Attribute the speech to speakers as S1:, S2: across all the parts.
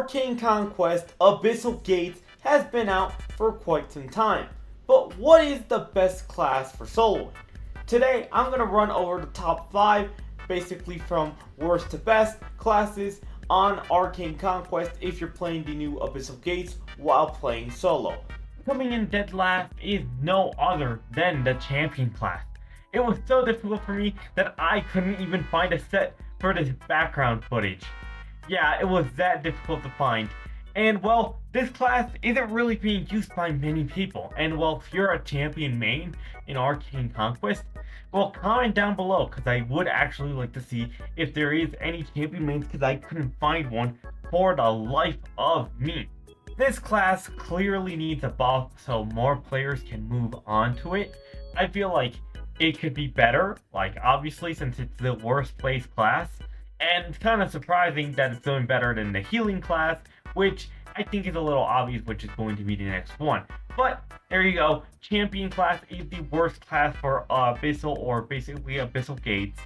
S1: Arcane Conquest Abyssal Gates has been out for quite some time, but what is the best class for soloing? Today I'm going to run over the top 5, basically from worst to best classes on Arcane Conquest if you're playing the new Abyssal Gates while playing solo. Coming in dead last is no other than the champion class. It was so difficult for me that I couldn't even find a set for this background footage. Yeah, it was that difficult to find. And well, this class isn't really being used by many people. And well, if you're a champion main in Arcane Conquest, well, comment down below because I would actually like to see if there is any champion mains because I couldn't find one for the life of me. This class clearly needs a buff so more players can move on to it. I feel like it could be better, like obviously since it's the worst placed class. And it's kind of surprising that it's doing better than the healing class, which I think is a little obvious, which is going to be the next one. But there you go. Champion class is the worst class for Abyssal, or basically Abyssal Gates.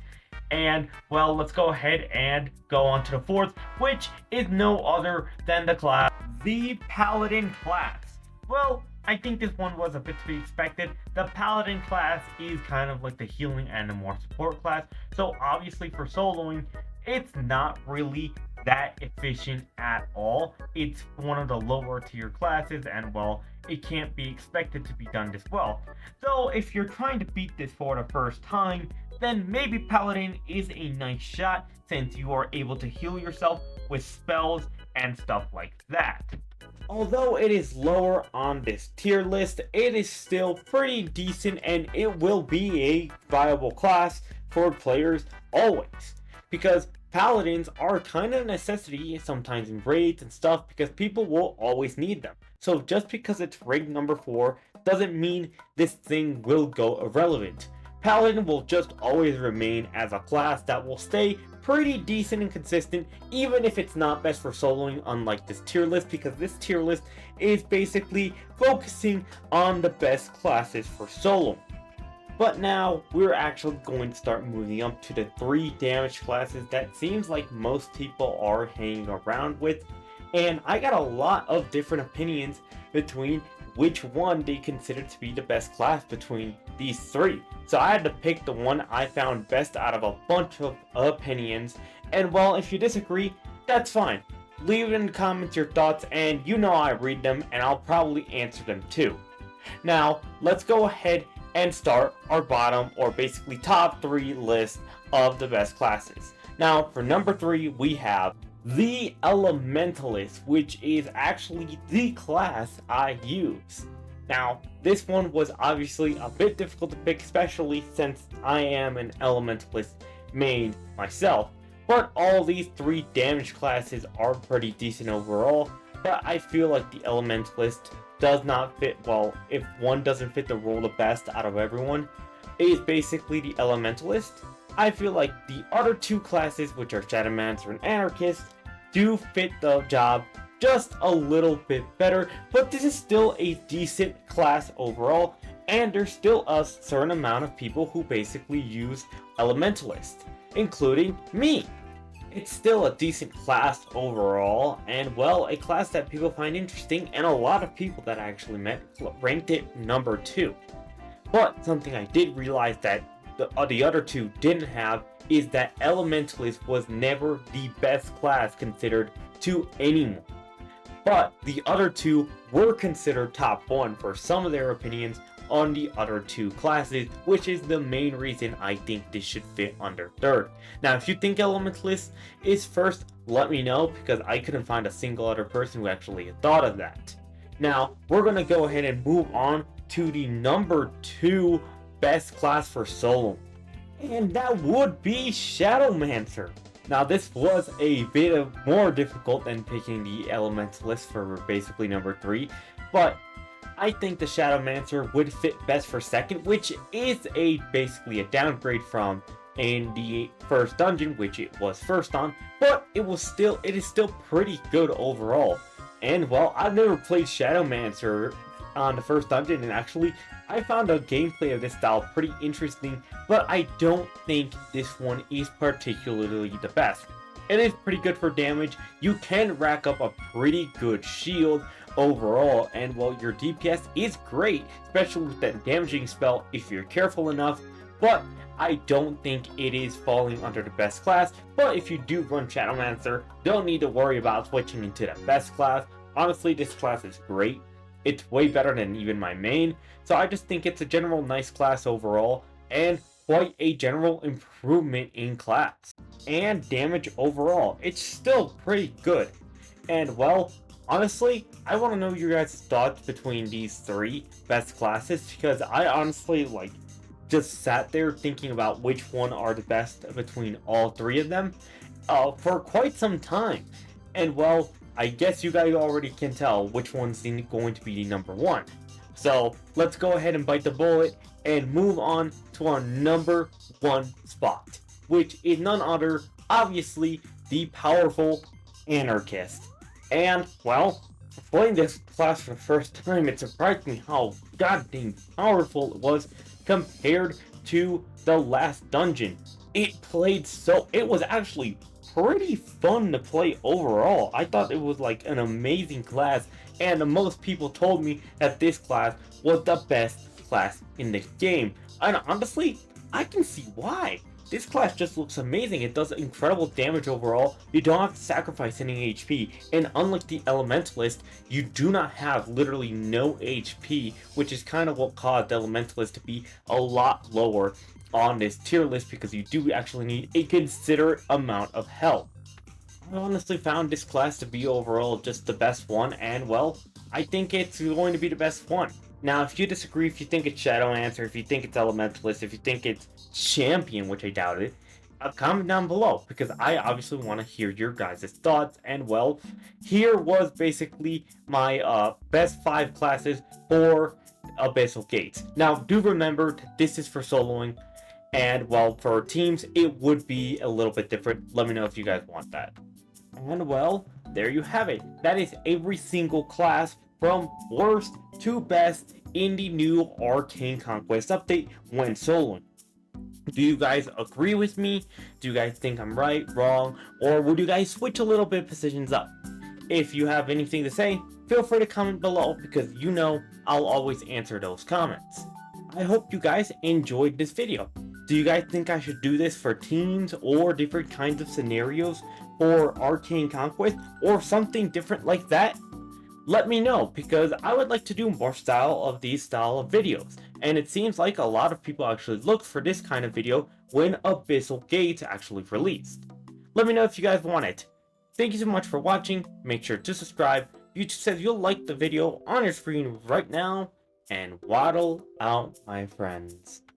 S1: And well, let's go ahead and go on to the fourth, which is no other than the Paladin class. Well, I think this one was a bit to be expected. The Paladin class is kind of like the healing and the more support class. So obviously for soloing, it's not really that efficient at all. It's one of the lower tier classes and well, it can't be expected to be done this well. So if you're trying to beat this for the first time, then maybe Paladin is a nice shot since you are able to heal yourself with spells and stuff like that. Although it is lower on this tier list, it is still pretty decent and it will be a viable class for players always. Because Paladins are kind of a necessity sometimes in raids and stuff because people will always need them. So just because it's ranked number 4 doesn't mean this thing will go irrelevant. Paladin will just always remain as a class that will stay pretty decent and consistent even if it's not best for soloing, unlike this tier list, because this tier list is basically focusing on the best classes for solo. But now we're actually going to start moving up to the 3 damage classes that seems like most people are hanging around with, and I got a lot of different opinions between which one they consider to be the best class between these 3. So I had to pick the one I found best out of a bunch of opinions, and well, if you disagree, that's fine. Leave it in the comments your thoughts, and you know I read them and I'll probably answer them too. Now let's go ahead and start our bottom, or basically top 3 list of the best classes. Now for number 3 we have the Elementalist, which is actually the class I use. Now this one was obviously a bit difficult to pick, especially since I am an Elementalist main myself, but all these 3 damage classes are pretty decent overall. But I feel like the Elementalist does not fit, well, if one doesn't fit the role the best out of everyone, it is basically the Elementalist. I feel like the other 2 classes, which are Shadowmancer and Anarchist, do fit the job just a little bit better, but this is still a decent class overall, and there's still a certain amount of people who basically use Elementalist, including me. It's still a decent class overall, and well, a class that people find interesting, and a lot of people that I actually met ranked it number 2. But something I did realize that the other 2 didn't have is that Elementalist was never the best class considered to anyone. But the other 2 were considered top 1 for some of their opinions on the other 2 classes, which is the main reason I think this should fit under 3rd. Now if you think Elementalist is first, let me know, because I couldn't find a single other person who actually thought of that. Now we're going to go ahead and move on to the number 2 best class for solo, and that would be Shadowmancer. Now this was a bit more difficult than picking the Elementalist for basically number 3, but I think the Shadowmancer would fit best for 2nd, which is basically a downgrade from in the first dungeon, which it was first on, but it is still pretty good overall. And well, I've never played Shadowmancer on the first dungeon, and actually I found a gameplay of this style pretty interesting, but I don't think this one is particularly the best. It is pretty good for damage. You can rack up a pretty good shield overall, and well, your DPS is great, especially with that damaging spell if you're careful enough, but I don't think it is falling under the best class. But if you do run Shadowmancer, don't need to worry about switching into the best class. Honestly, this class is great. It's way better than even my main, so I just think it's a general nice class overall, and quite a general improvement in class. And damage overall, it's still pretty good. And well, honestly, I want to know your guys' thoughts between these three best classes, because I honestly just sat there thinking about which one are the best between all three of them for quite some time. And well, I guess you guys already can tell which one's going to be the number one. So let's go ahead and bite the bullet and move on to our number one spot, which is none other, obviously, the powerful Anarchist. And well, playing this class for the first time, it surprised me how goddamn powerful it was compared to the last dungeon. It was actually pretty fun to play overall. I thought it was like an amazing class, and most people told me that this class was the best class in the game. And honestly, I can see why. This class just looks amazing. It does incredible damage overall. You don't have to sacrifice any HP, and unlike the Elementalist, you do not have literally no HP, which is kind of what caused the Elementalist to be a lot lower on this tier list, because you do actually need a considerate amount of health. I honestly found this class to be overall just the best one, and well, I think it's going to be the best one. Now, if you disagree, if you think it's Shadowmancer, if you think it's Elementalist, if you think it's Champion, which I doubt it, comment down below, because I obviously want to hear your guys' thoughts. And well, here was basically my best 5 classes for Abyssal Gates. Now, do remember that this is for soloing, and well, for teams, it would be a little bit different. Let me know if you guys want that. And well, there you have it. That is every single class from worst to best in the new Arcane Conquest update when soloing. Do you guys agree with me? Do you guys think I'm right, wrong, or would you guys switch a little bit positions up? If you have anything to say, feel free to comment below, because you know I'll always answer those comments. I hope you guys enjoyed this video. Do you guys think I should do this for teams or different kinds of scenarios for Arcane Conquest or something different like that? Let me know, because I would like to do more these style of videos, and it seems like a lot of people actually looked for this kind of video when Abyssal Gates actually released. Let me know if you guys want it. Thank you so much for watching. Make sure to subscribe. YouTube says you'll like the video on your screen right now, and waddle out, my friends.